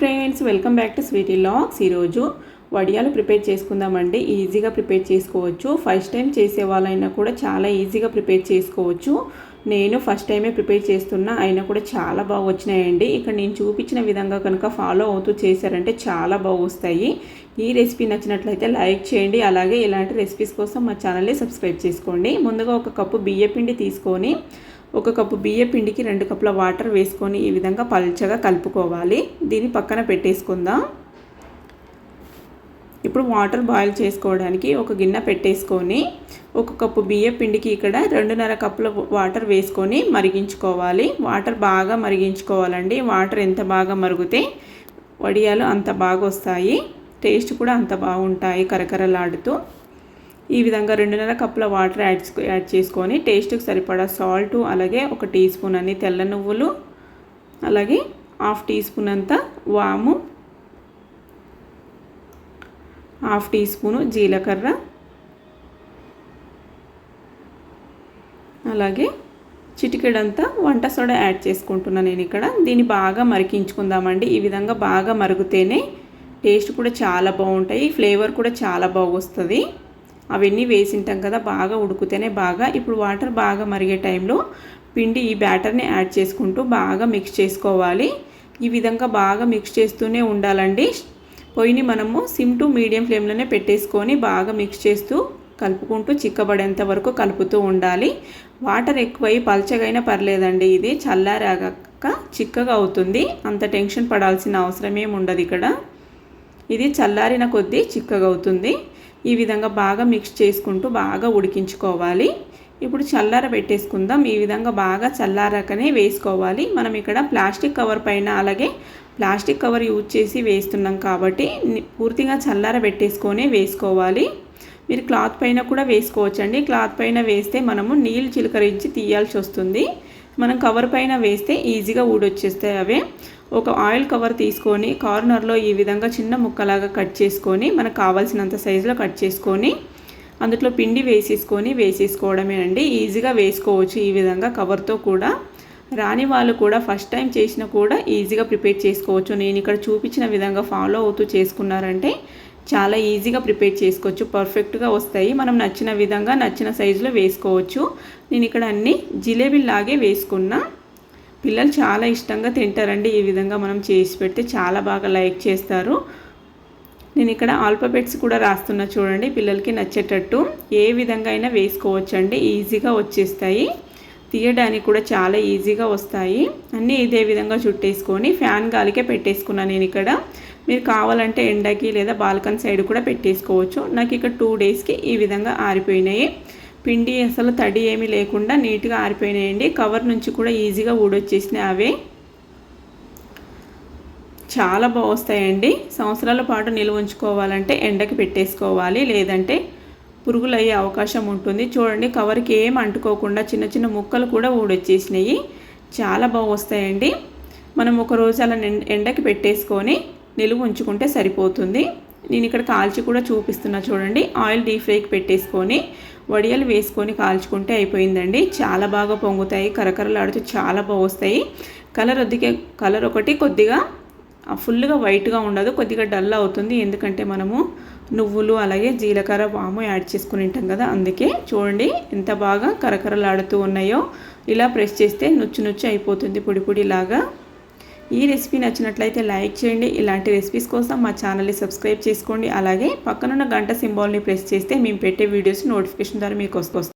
Friends, welcome back to sweetie logs. ఈరోజు వడియాలు prepare చేసుకుందామండి. ఈజీగా ప్రిపేర్ చేసుకోవచ్చు. ఫస్ట్ టైం చేసే వాళ్ళైనా కూడా చాలా ఈజీగా ప్రిపేర్ చేసుకోవచ్చు. నేను ఫస్ట్ టైమే ప్రిపేర్ చేస్తున్నా, అయినా కూడా చాలా బాగా వచ్చినాయండి. ఇక్కడ నేను చూపించిన విధంగా కనుక ఫాలో అవుతూ చేశారంటే చాలా బాగా వస్తాయి. ఈ రెసిపీ నచ్చినట్లయితే లైక్ చేయండి. అలాగే ఇలాంటి రెసిపీస్ కోసం మా ఛానల్ని సబ్స్క్రైబ్ చేసుకోండి. ముందుగా ఒక కప్పు బియ్యపిండి తీసుకొని ఒక కప్పు బియ్య పిండికి 2 కప్పుల వాటర్ వేసుకొని ఈ విధంగా పల్చగా కలుపుకోవాలి. దీన్ని పక్కన పెట్టేసుకుందాం. ఇప్పుడు వాటర్ బాయిల్ చేసుకోవడానికి ఒక గిన్నె పెట్టేసుకొని ఒక కప్పు బియ్య పిండికి ఇక్కడ 2.5 కప్పుల వాటర్ వేసుకొని మరిగించుకోవాలి. వాటర్ బాగా మరిగించుకోవాలండి. వాటర్ ఎంత బాగా మరిగితే వడియాలు అంత బాగా వస్తాయి. టేస్ట్ కూడా అంత బాగుంటాయి కరకరలాడుతూ. ఈ విధంగా 2.5 కప్పుల వాటర్ యాడ్ చేసుకొని టేస్ట్కి సరిపడా సాల్ట్, అలాగే 1 టీ స్పూన్ అన్ని తెల్ల నువ్వులు, అలాగే 1/2 టీ స్పూన్ అంత వాము, 1/2 టీ స్పూను జీలకర్ర, అలాగే చిటికెడంతా వంట సోడా యాడ్ చేసుకుంటున్నాను నేను ఇక్కడ. దీన్ని బాగా మరిగించుకుందామండి. ఈ విధంగా బాగా మరుగుతేనే టేస్ట్ కూడా చాలా బాగుంటాయి, ఫ్లేవర్ కూడా చాలా బాగా వస్తుంది. అవన్నీ వేసింటాం కదా, బాగా ఉడికితేనే బాగా. ఇప్పుడు వాటర్ బాగా మరిగే టైంలో పిండి ఈ బ్యాటర్ని యాడ్ చేసుకుంటూ బాగా మిక్స్ చేసుకోవాలి. ఈ విధంగా బాగా మిక్స్ చేస్తూనే ఉండాలండి. పొయ్యిని మనము సిమ్ టు మీడియం ఫ్లేమ్లోనే పెట్టేసుకొని బాగా మిక్స్ చేస్తూ కలుపుకుంటూ చిక్కబడేంత వరకు కలుపుతూ ఉండాలి. వాటర్ ఎక్కువై పల్చగైనా పర్లేదండి, ఇది చల్లారాక చిక్కగా అవుతుంది. అంత టెన్షన్ పడాల్సిన అవసరం ఏమి ఉండదు ఇక్కడ. ఇది చల్లారిన కొద్దీ చిక్కగా అవుతుంది. ఈ విధంగా బాగా మిక్స్ చేసుకుంటూ బాగా ఉడికించుకోవాలి. ఇప్పుడు చల్లార పెట్టేసుకుందాం. ఈ విధంగా బాగా చల్లారాకనే వేసుకోవాలి. మనం ఇక్కడ ప్లాస్టిక్ కవర్ పైన, అలాగే ప్లాస్టిక్ కవర్ యూజ్ చేసి వేస్తున్నాం కాబట్టి పూర్తిగా చల్లార పెట్టేసుకొని వేసుకోవాలి. మీరు క్లాత్ పైన కూడా వేసుకోవచ్చండి. క్లాత్ పైన వేస్తే మనము నీళ్ళు చిలకరించి తీయాల్సి వస్తుంది. మనం కవర్ పైన వేస్తే ఈజీగా ఊడొచ్చేస్తాయి అవే. ఒక ఆయిల్ కవర్ తీసుకొని కార్నర్లో ఈ విధంగా చిన్న ముక్కలాగా కట్ చేసుకొని మనకు కావాల్సినంత సైజులో కట్ చేసుకొని అందులో పిండి వేసేసుకోవడమేనండి. ఈజీగా వేసుకోవచ్చు ఈ విధంగా కవర్తో కూడా. రాని వాళ్ళు కూడా ఫస్ట్ టైం చేసినా కూడా ఈజీగా ప్రిపేర్ చేసుకోవచ్చు. నేను ఇక్కడ చూపించిన విధంగా ఫాలో అవుతూ చేసుకున్నారంటే చాలా ఈజీగా ప్రిపేర్ చేసుకోవచ్చు. పర్ఫెక్ట్గా వస్తాయి. మనం నచ్చిన విధంగా నచ్చిన సైజులో వేసుకోవచ్చు. నేను ఇక్కడ అన్నీ జిలేబీలాగే వేసుకున్నా. పిల్లలు చాలా ఇష్టంగా తింటారండి. ఈ విధంగా మనం చేసి పెడితే చాలా బాగా లైక్ చేస్తారు. నేను ఇక్కడ ఆల్ఫాబెట్స్ కూడా రాస్తున్నా చూడండి, పిల్లలకి నచ్చేటట్టు. ఏ విధంగా అయినా వేసుకోవచ్చండి, ఈజీగా వచ్చేస్తాయి. తీయడానికి కూడా చాలా ఈజీగా వస్తాయి. అన్నీ ఇదే విధంగా చుట్టేసుకొని ఫ్యాన్ గాలికే పెట్టేసుకున్నాను నేను ఇక్కడ. మీరు కావాలంటే ఎండకి లేదా బాల్కనీ సైడ్ కూడా పెట్టేసుకోవచ్చు. నాకు ఇక్కడ 2 డేస్కి ఈ విధంగా ఆరిపోయినాయి. పిండి అసలు తడి ఏమీ లేకుండా నీట్గా ఆరిపోయినాయండి. కవర్ నుంచి కూడా ఈజీగా ఊడొచ్చేసినాయి అవే. చాలా బాగా వస్తాయండి. సంవత్సరాల పాటు నిల్వ ఉంచుకోవాలంటే ఎండకి పెట్టేసుకోవాలి, లేదంటే పురుగులు అయ్యే అవకాశం ఉంటుంది. చూడండి, కవర్కి ఏం అంటుకోకుండా చిన్న చిన్న ముక్కలు కూడా ఊడొచ్చేసినాయి. చాలా బాగా వస్తాయండి. మనం ఒక రోజు అలా ఎండకి పెట్టేసుకొని నిలువ ఉంచుకుంటే సరిపోతుంది. నేను ఇక్కడ కాల్చి కూడా చూపిస్తున్నా చూడండి. ఆయిల్ డీప్ ఫ్రైకి పెట్టేసుకొని వడియాలు వేసుకొని కాల్చుకుంటే అయిపోయిందండి. చాలా బాగా పొంగుతాయి, కరకరలాడుతూ చాలా బాగా వస్తాయి. కలర్ ఒకటి కొద్దిగా ఫుల్గా వైట్గా ఉండదు, కొద్దిగా డల్ అవుతుంది. ఎందుకంటే మనము నువ్వులు, అలాగే జీలకర్ర, వాము యాడ్ చేసుకుని ఉంటాం కదా, అందుకే. చూడండి ఎంత బాగా కరకరలాడుతూ ఉన్నాయో. ఇలా ప్రెస్ చేస్తే నుచ్చు అయిపోతుంది, పొడి పొడిలాగా. ఈ రెసిపీ నచ్చినట్లయితే లైక్ చేయండి. ఇలాంటి రెసిపీస్ కోసం మా ఛానల్ని సబ్స్క్రైబ్ చేసుకోండి. అలాగే పక్కనున్న గంట సింబాల్ని ప్రెస్ చేస్తే మేము పెట్టే వీడియోస్ నోటిఫికేషన్ ద్వారా మీకు వస్తుంది.